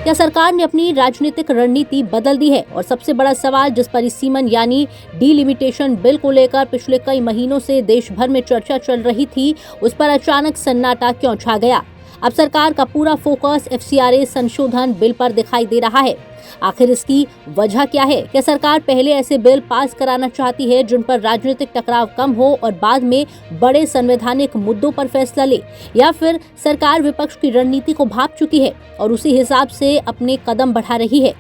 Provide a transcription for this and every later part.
क्या सरकार ने अपनी राजनीतिक रणनीति बदल दी है? और सबसे बड़ा सवाल जिस परिसीमन यानी डीलिमिटेशन बिल को लेकर पिछले कई महीनों से देश भर में चर्चा चल रही थी, उस पर अचानक सन्नाटा क्यों छा गया? अब सरकार का पूरा फोकस FCRA संशोधन बिल पर दिखाई दे रहा है। आखिर इसकी वजह क्या है? क्या सरकार पहले ऐसे बिल पास कराना चाहती है जिन पर राजनीतिक टकराव कम हो और बाद में बड़े संवैधानिक मुद्दों पर फैसला ले, या फिर सरकार विपक्ष की रणनीति को भांप चुकी है और उसी हिसाब से अपने कदम बढ़ा रही है?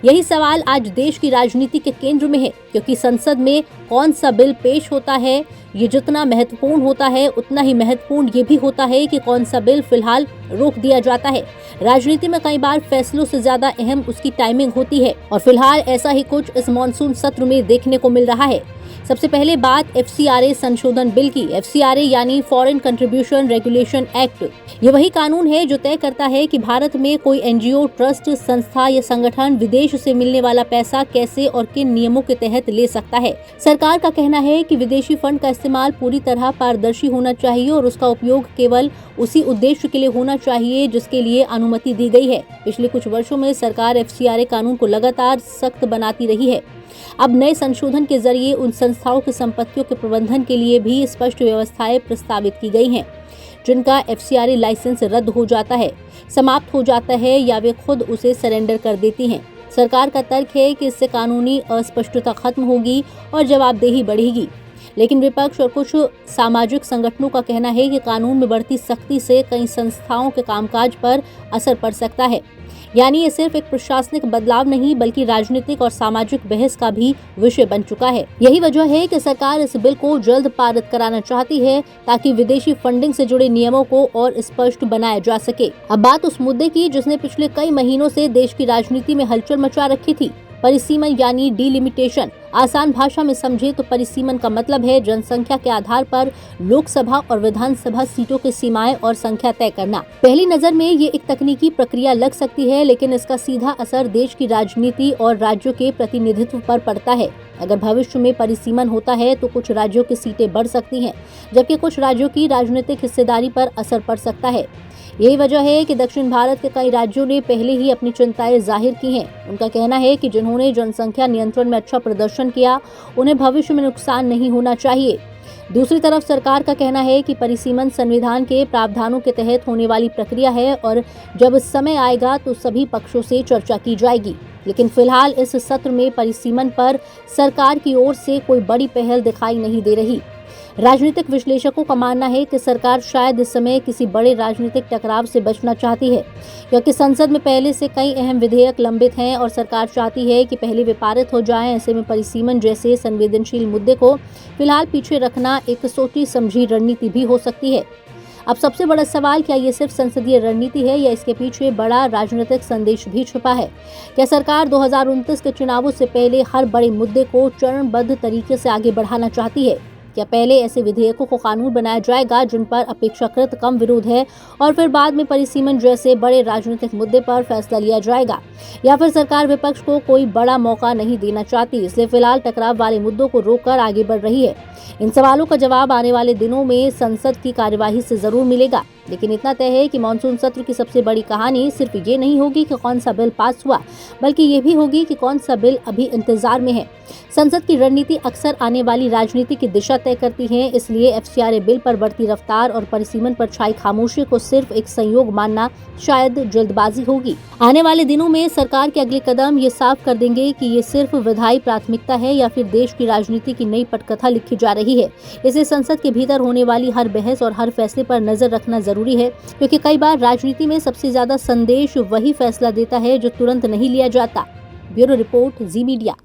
यही सवाल आज देश की राजनीति के केंद्र में है, क्योंकि संसद में कौन सा बिल पेश होता है, ये जितना महत्वपूर्ण होता है उतना ही महत्वपूर्ण ये भी होता है कि कौन सा बिल फिलहाल रोक दिया जाता है। राजनीति में कई बार फैसलों से ज्यादा अहम उसकी टाइमिंग होती है और फिलहाल ऐसा ही कुछ इस मॉनसून सत्र में देखने को मिल रहा है। सबसे पहले बात FCRA संशोधन बिल की। FCRA यानी फॉरेन कंट्रीब्यूशन रेगुलेशन एक्ट, ये वही कानून है जो तय करता है कि भारत में कोई NGO, ट्रस्ट, संस्था या संगठन विदेश से मिलने वाला पैसा कैसे और किन नियमों के तहत ले सकता है। सरकार का कहना है कि विदेशी फंड का इस्तेमाल पूरी तरह पारदर्शी होना चाहिए और उसका उपयोग केवल उसी उद्देश्य के लिए होना चाहिए जिसके लिए अनुमति दी गई है। पिछले कुछ वर्षों में सरकार FCRA कानून को लगातार सख्त बनाती रही है। अब नए संशोधन के जरिए उन संस्थाओं की संपत्तियों के प्रबंधन के लिए भी स्पष्ट व्यवस्थाएं प्रस्तावित की गई हैं, जिनका FCRA लाइसेंस रद्द हो जाता है, समाप्त हो जाता है या वे खुद उसे सरेंडर कर देती हैं। सरकार का तर्क है कि इससे कानूनी अस्पष्टता खत्म होगी और जवाबदेही बढ़ेगी, लेकिन विपक्ष और कुछ सामाजिक संगठनों का कहना है कि कानून में बढ़ती सख्ती से कई संस्थाओं के कामकाज पर असर पड़ सकता है। यानी ये सिर्फ एक प्रशासनिक बदलाव नहीं बल्कि राजनीतिक और सामाजिक बहस का भी विषय बन चुका है। यही वजह है कि सरकार इस बिल को जल्द पारित कराना चाहती है ताकि विदेशी फंडिंग से जुड़े नियमों को और स्पष्ट बनाया जा सके। अब बात उस मुद्दे की जिसने पिछले कई महीनों से देश की राजनीति में हलचल मचा रखी थी, परिसीमन यानी डीलिमिटेशन। आसान भाषा में समझे तो परिसीमन का मतलब है जनसंख्या के आधार पर लोकसभा और विधानसभा सीटों की सीमाएं और संख्या तय करना। पहली नजर में ये एक तकनीकी प्रक्रिया लग सकती है, लेकिन इसका सीधा असर देश की राजनीति और राज्यों के प्रतिनिधित्व पर पड़ता है। अगर भविष्य में परिसीमन होता है तो कुछ राज्यों की सीटें बढ़ सकती हैं, जबकि कुछ राज्यों की राजनीतिक हिस्सेदारी पर असर पड़ सकता है। यही वजह है कि दक्षिण भारत के कई राज्यों ने पहले ही अपनी चिंताएं जाहिर की हैं। उनका कहना है कि जिन्होंने जनसंख्या नियंत्रण में अच्छा प्रदर्शन किया, उन्हें भविष्य में नुकसान नहीं होना चाहिए। दूसरी तरफ सरकार का कहना है कि परिसीमन संविधान के प्रावधानों के तहत होने वाली प्रक्रिया है और जब समय आएगा तो सभी पक्षों से चर्चा की जाएगी। लेकिन फिलहाल इस सत्र में परिसीमन पर सरकार की ओर से कोई बड़ी पहल दिखाई नहीं दे रही। राजनीतिक विश्लेषकों का मानना है कि सरकार शायद इस समय किसी बड़े राजनीतिक टकराव से बचना चाहती है, क्योंकि संसद में पहले से कई अहम विधेयक लंबित हैं और सरकार चाहती है कि पहले वे पारित हो जाएं। ऐसे में परिसीमन जैसे संवेदनशील मुद्दे को फिलहाल पीछे रखना एक सोची समझी रणनीति भी हो सकती है। अब सबसे बड़ा सवाल, क्या ये सिर्फ संसदीय रणनीति है या इसके पीछे बड़ा राजनीतिक संदेश भी छुपा है? क्या सरकार 2029 के चुनावों से पहले हर बड़े मुद्दे को चरणबद्ध तरीके से आगे बढ़ाना चाहती है? क्या पहले ऐसे विधेयकों को कानून बनाया जाएगा जिन पर अपेक्षाकृत कम विरोध है और फिर बाद में परिसीमन जैसे बड़े राजनीतिक मुद्दे पर फैसला लिया जाएगा? या फिर सरकार विपक्ष को कोई बड़ा मौका नहीं देना चाहती, इसलिए फिलहाल टकराव वाले मुद्दों को रोककर आगे बढ़ रही है? इन सवालों का जवाब आने वाले दिनों में संसद की कार्यवाही से जरूर मिलेगा, लेकिन इतना तय है कि मॉनसून सत्र की सबसे बड़ी कहानी सिर्फ ये नहीं होगी कि कौन सा बिल पास हुआ, बल्कि ये भी होगी कि कौन सा बिल अभी इंतजार में है। संसद की रणनीति अक्सर आने वाली राजनीति की दिशा तय करती है, इसलिए FCRA बिल पर बढ़ती रफ्तार और परिसीमन पर छाई खामोशी को सिर्फ एक संयोग मानना शायद जल्दबाजी होगी। आने वाले दिनों में सरकार के अगले कदम ये साफ कर देंगे कि ये सिर्फ विधायी प्राथमिकता है या फिर देश की राजनीति की नई पटकथा लिखी जा रही है। इसे संसद के भीतर होने वाली हर बहस और हर फैसले पर नजर रखना जरूरी है, क्योंकि कई बार राजनीति में सबसे ज्यादा संदेश वही फैसला देता है जो तुरंत नहीं लिया जाता। ब्यूरो रिपोर्ट, जी मीडिया।